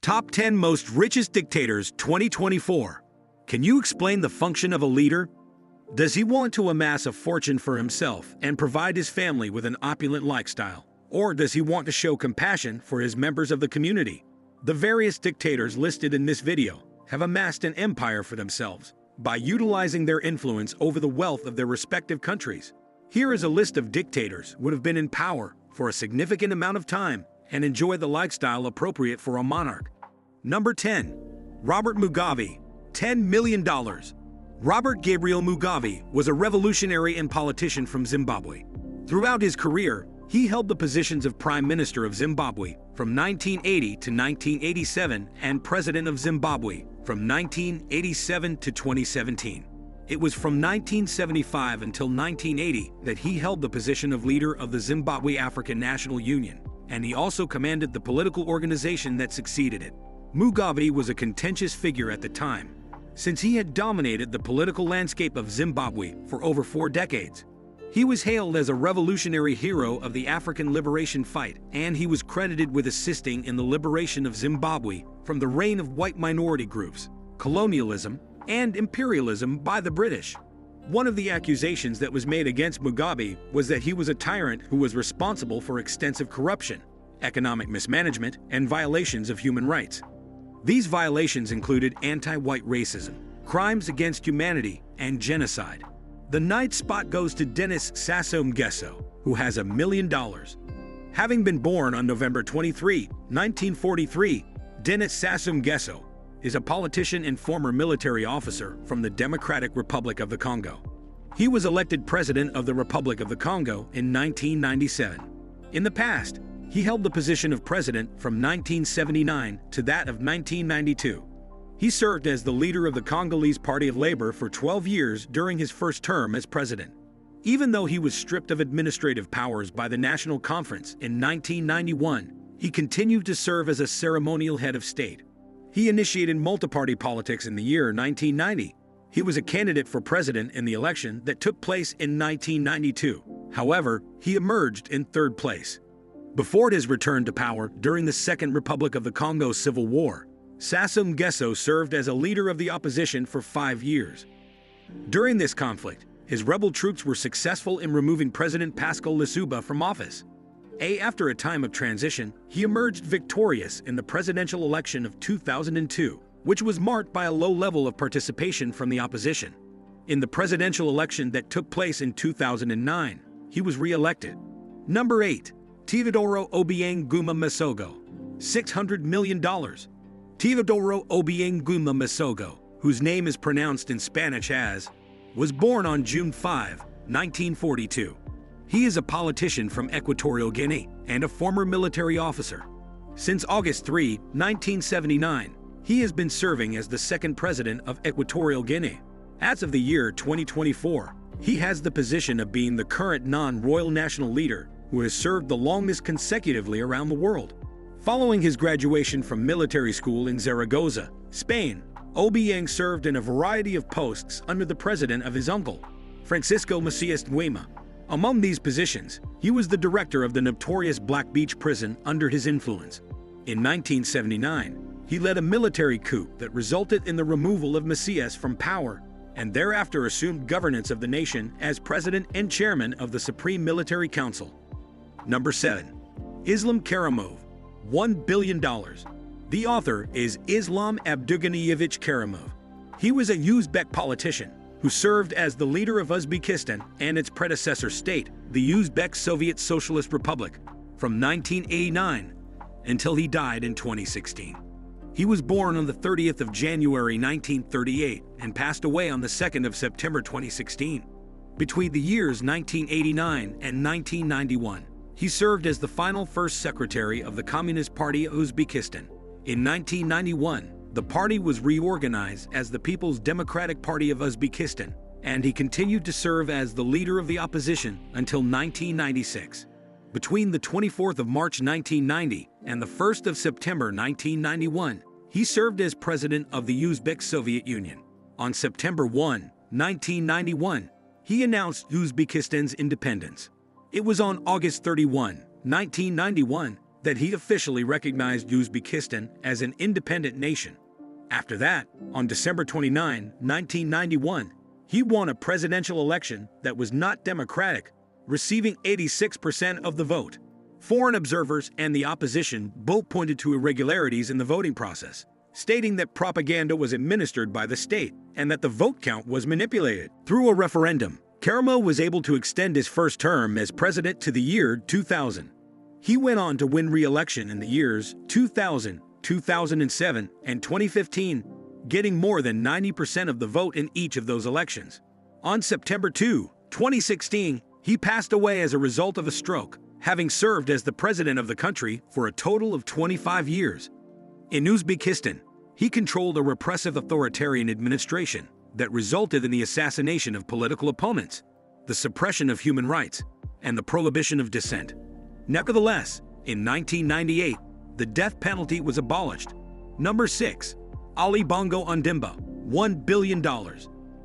Top 10 Most Richest Dictators 2024. Can you explain the function of a leader? Does he want to amass a fortune for himself and provide his family with an opulent lifestyle? Or does he want to show compassion for his members of the community? The various dictators listed in this video have amassed an empire for themselves by utilizing their influence over the wealth of their respective countries. Here is a list of dictators who have been in power for a significant amount of time and enjoy the lifestyle appropriate for a monarch. Number 10. Robert Mugabe, $10 million. Robert Gabriel Mugabe was a revolutionary and politician from Zimbabwe. Throughout his career, he held the positions of Prime Minister of Zimbabwe from 1980 to 1987 and President of Zimbabwe from 1987 to 2017. It was from 1975 until 1980 that he held the position of leader of the Zimbabwe African National Union, and he also commanded the political organization that succeeded it. Mugabe was a contentious figure at the time, since he had dominated the political landscape of Zimbabwe for over 4 decades. He was hailed as a revolutionary hero of the African liberation fight, and he was credited with assisting in the liberation of Zimbabwe from the reign of white minority groups, colonialism, and imperialism by the British. One of the accusations that was made against Mugabe was that he was a tyrant who was responsible for extensive corruption, economic mismanagement, and violations of human rights. These violations included anti-white racism, crimes against humanity, and genocide. The ninth spot goes to Denis Sassou, who has $1 million. Having been born on November 23, 1943, Denis Sassou is a politician and former military officer from the Democratic Republic of the Congo. He was elected president of the Republic of the Congo in 1997. In the past, he held the position of president from 1979 to that of 1992. He served as the leader of the Congolese Party of Labor for 12 years during his first term as president. Even though he was stripped of administrative powers by the National Conference in 1991, he continued to serve as a ceremonial head of state. He initiated multi-party politics in the year 1990. He was a candidate for president in the election that took place in 1992. However, he emerged in third place. Before his return to power during the Second Republic of the Congo Civil War, Sassou served as a leader of the opposition for 5 years. During this conflict, his rebel troops were successful in removing President Pascal Lissouba from office. After a time of transition, he emerged victorious in the presidential election of 2002, which was marked by a low level of participation from the opposition. In the presidential election that took place in 2009, he was re-elected. Number 8. Teodoro Obiang Nguema, $600 million. Teodoro Obiang Nguema, whose name is pronounced in Spanish as, was born on June 5, 1942. He is a politician from Equatorial Guinea and a former military officer. Since August 3, 1979, he has been serving as the second president of Equatorial Guinea. As of the year 2024, he has the position of being the current non-royal national leader who has served the longest consecutively around the world. Following his graduation from military school in Zaragoza, Spain, Obiang served in a variety of posts under the president of his uncle, Francisco Macias Nguema. Among these positions, he was the director of the notorious Black Beach prison under his influence. In 1979, he led a military coup that resulted in the removal of Macias from power and thereafter assumed governance of the nation as president and chairman of the Supreme Military Council. Number 7. Islam Karimov, $1 billion. The author is Islam Abduganiyevich Karimov. He was a Uzbek politician who served as the leader of Uzbekistan and its predecessor state, the Uzbek Soviet Socialist Republic, from 1989 until he died in 2016. He was born on the 30th of January 1938 and passed away on the 2nd of September 2016. Between the years 1989 and 1991, he served as the final first secretary of the Communist Party of Uzbekistan. In 1991, the party was reorganized as the People's Democratic Party of Uzbekistan, and he continued to serve as the leader of the opposition until 1996. Between the 24th of March 1990 and the 1st of September 1991, he served as president of the Uzbek Soviet Union. On September 1, 1991, he announced Uzbekistan's independence. It was on August 31, 1991, that he officially recognized Uzbekistan as an independent nation. After that, on December 29, 1991, he won a presidential election that was not democratic, receiving 86% of the vote. Foreign observers and the opposition both pointed to irregularities in the voting process, stating that propaganda was administered by the state and that the vote count was manipulated. Through a referendum, Karimov was able to extend his first term as president to the year 2000. He went on to win re-election in the years 2000, 2007, and 2015, getting more than 90% of the vote in each of those elections. On September 2, 2016, he passed away as a result of a stroke, having served as the president of the country for a total of 25 years. In Uzbekistan, he controlled a repressive authoritarian administration that resulted in the assassination of political opponents, the suppression of human rights, and the prohibition of dissent. Nevertheless, in 1998, the death penalty was abolished. Number 6. Ali Bongo Ondimba, $1 billion.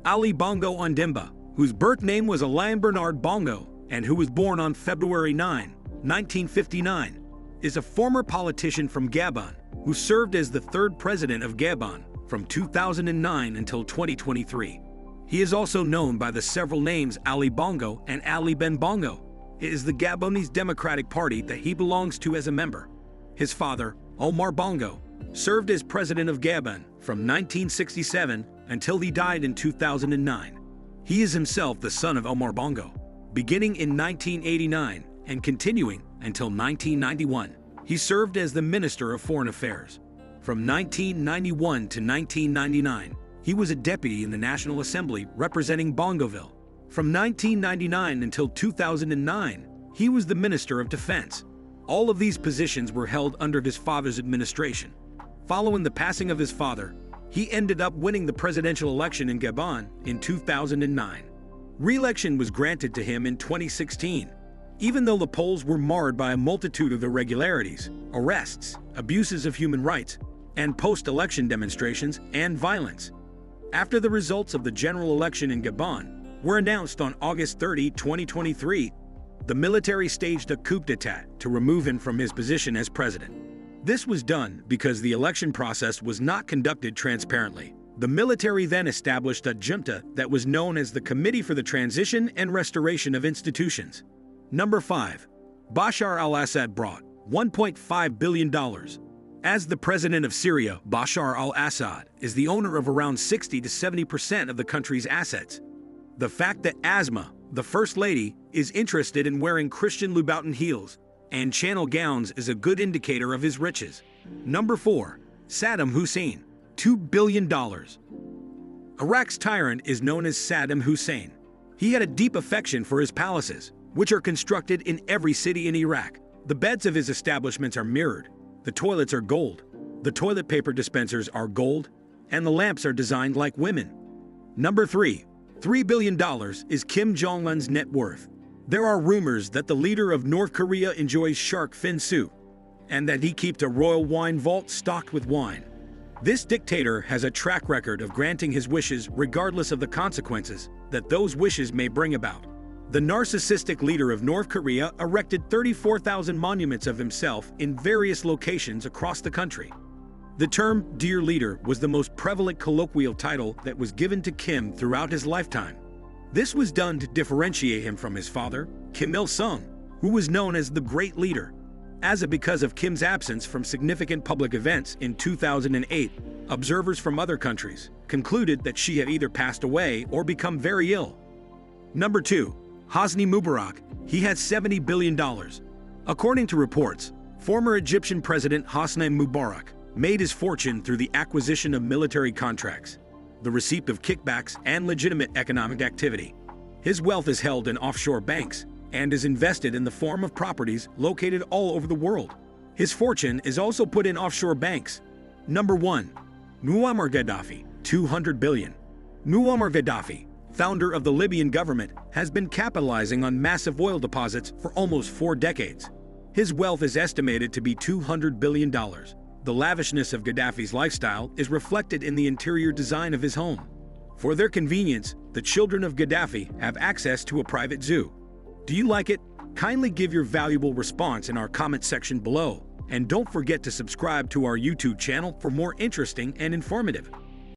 Ali Bongo Ondimba, whose birth name was Alain Bernard Bongo, and who was born on February 9, 1959, is a former politician from Gabon who served as the third president of Gabon from 2009 until 2023. He is also known by the several names Ali Bongo and Ali Ben Bongo. It is the Gabonese Democratic Party that he belongs to as a member. His father, Omar Bongo, served as president of Gabon from 1967 until he died in 2009. He is himself the son of Omar Bongo. Beginning in 1989 and continuing until 1991, he served as the Minister of Foreign Affairs. From 1991 to 1999, he was a deputy in the National Assembly representing Bongoville. From 1999 until 2009, he was the Minister of Defense. All of these positions were held under his father's administration. Following the passing of his father, he ended up winning the presidential election in Gabon in 2009. Re-election was granted to him in 2016, even though the polls were marred by a multitude of irregularities, arrests, abuses of human rights, and post-election demonstrations and violence. After the results of the general election in Gabon were announced on August 30, 2023, the military staged a coup d'etat to remove him from his position as president. This was done because the election process was not conducted transparently. The military then established a junta that was known as the Committee for the Transition and Restoration of Institutions. Number 5. Bashar al-Assad brought $1.5 billion. As the president of Syria, Bashar al-Assad is the owner of around 60 to 70% of the country's assets. The fact that Asma, the First Lady, is interested in wearing Christian Louboutin heels and channel gowns is a good indicator of his riches. Number 4. Saddam Hussein, $2 billion. Iraq's tyrant is known as Saddam Hussein. He had a deep affection for his palaces, which are constructed in every city in Iraq. The beds of his establishments are mirrored, the toilets are gold, the toilet paper dispensers are gold, and the lamps are designed like women. Number 3. $3 billion is Kim Jong-un's net worth. There are rumors that the leader of North Korea enjoys shark fin soup, and that he keeps a royal wine vault stocked with wine. This dictator has a track record of granting his wishes regardless of the consequences that those wishes may bring about. The narcissistic leader of North Korea erected 34,000 monuments of himself in various locations across the country. The term "Dear Leader" was the most prevalent colloquial title that was given to Kim throughout his lifetime. This was done to differentiate him from his father, Kim Il-sung, who was known as the Great Leader. Because of Kim's absence from significant public events in 2008, observers from other countries concluded that she had either passed away or become very ill. Number 2. Hosni Mubarak. He had $70 billion. According to reports, former Egyptian President Hosni Mubarak made his fortune through the acquisition of military contracts, the receipt of kickbacks, and legitimate economic activity. His wealth is held in offshore banks and is invested in the form of properties located all over the world. His fortune is also put in offshore banks. Number 1. Muammar Gaddafi, $200 billion. Muammar Gaddafi, founder of the Libyan government, has been capitalizing on massive oil deposits for almost 4 decades. His wealth is estimated to be $200 billion. The lavishness of Gaddafi's lifestyle is reflected in the interior design of his home. For their convenience, the children of Gaddafi have access to a private zoo. Do you like it? Kindly give your valuable response in our comment section below, and don't forget to subscribe to our YouTube channel for more interesting and informative